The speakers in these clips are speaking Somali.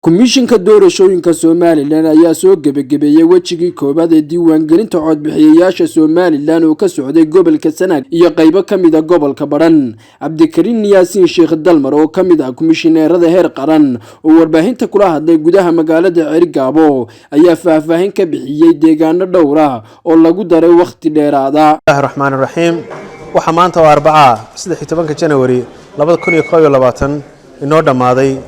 Komishanka doorashooyinka Somaliland ayaa soo gabagabeeyay wajigii koobaad ee diiwaangelinta codbixiyayaasha Somaliland oo ka socday gobolka Sanaag iyo qaybo kamid ah gobolka Badhan. Cabdikariin Yaasiin Sheekh Dalmar oo kamid ah komishineerada heer qaran oo warbaahinta kula hadlay gudaha magaalada Cerigabo ayaa faahfaahin ka bixiyay deegaano dhowr ah oo lagu daray waqti dheeraada. Bismillahir Rahmaanir Rahiim. Waxa maanta waa Arbaca 13 January 2021 inoo dhamaaday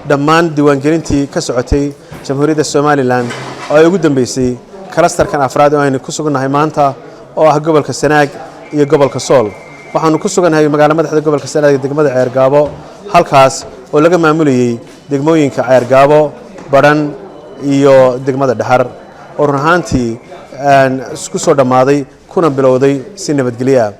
dhammaan diiwaangelintii ka socotay Jamhuuriyadda Somaliland oo ay ugu dambeysay clusterkan afraad oo aynu ku suganahay maanta oo ah gobolka Sanaag iyo gobolka Sool. Waxaanu ku suganahay magaalada madaxda gobolka Sanaag ee degmada Cerigabo halkaas oo laga maamulayay degmooyinka Cerigabo, Badhan iyo degmada Dhahar oo run ahaantii isku soo dhamaaday kuna bilowday si nabadgelyo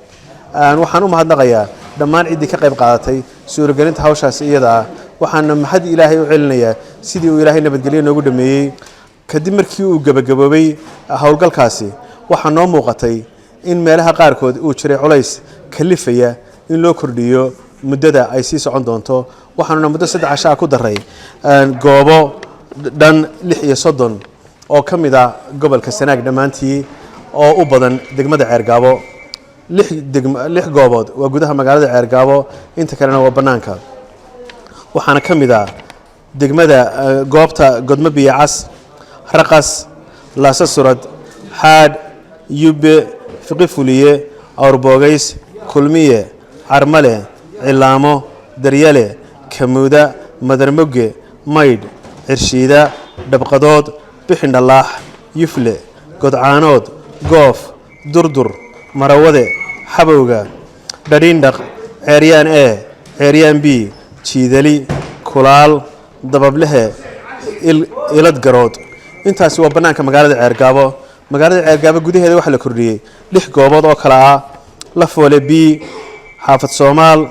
ah. Waxaan u mahadnaqayaa dhammaan ciidii ka qayb qaadatay suuragelinta hawshaas iyada waxaan mahad Ilaahay u celinayaa sidii uu Ilaahay nabadgelyo noogu dhameeyay kadib markii uu gabagaboobay hawlgalkaasi waxa noo muuqatay in meelaha qaar kood uu jiray culays kalifaya in loo kordhiyo muddada ay sii socon doonto waxaanuna muddo 3 casho ku daray goobo dhan 36 oo kamid ah gobolka Sanaag dhamaantii oo u badan degmada Cerigabo 6 goobood waa gudaha magaalada Cerigabo inta kalena waa banaanka waxaana kamid ah degmada goobta Godmo Biyo Cas, Raqas, Laasasurad, Xaad, Yube, Fiqifuliye, Awrbogays, Kulmiye, Carmale, Cilaamo, Daryale, Kamuuda, Madarmoge, Maydh, Cirshiida, Dhabqadood, Bixindhalaax, Yufle, Godcaanood, Goof, Durdur, Marawade, Xabowga, Dhadhiindhaq, Ceeryaan A, Ceeryaan B, Jiidali, Kulaal, Dabablehe, Ilad Garood. Intaasi waa banaanka magaalada Cerigabo. Magaalada Cerigabo gudaheeda waxa la kordhiyay 6 goobood oo kala ah Lafoole B, Xaafad Soomaal,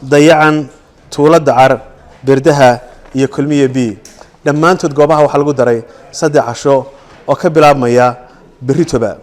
Dayacan, Tuulo Dacar, Birdaha iyo Kulmiye B. Dhammaantood goobaha waxa lagu daray 3 casho oo ka bilaabmaya Beritoba.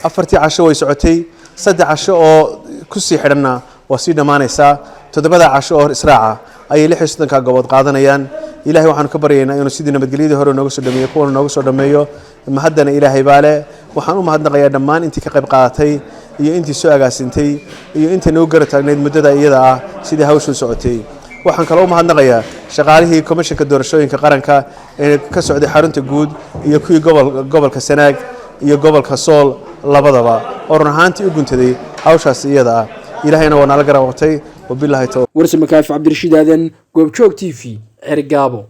4 casho way socotay 3 casho oo ku sii xidhanna waa sii dhamaanaysa 7 casho oo israaca ay 36 goobood qaadanayaan. Ilaahay waxaan ka baryaynaa inuu sidii nabadgelyada hore nooga soo dhameeyo kuwa nooga soo dhameeyo mahadana Ilaahay baale waxaan u mahadnaqayaa dhammaan intii ka qayb qaadatay iyo intii soo agaasintay iyo intii noo garab taagneed muddada iyada ah sidii hawshu socotay. waxaan kale u mahadnaqayaa shaqaalihii komishanka doorashooyinka qaranka ee ka socday xarunta guud iyo kuwii gobolka Sanaag iyo gobolka Sool labadaba oo run ahaantii u guntaday hawshaas iyada ah. ilaahayna waa nala garab qabtay wabillahi tawfiiq. Warsamakaaf Cabdirashiid Aadan, Goobjoog TV, Cerigabo.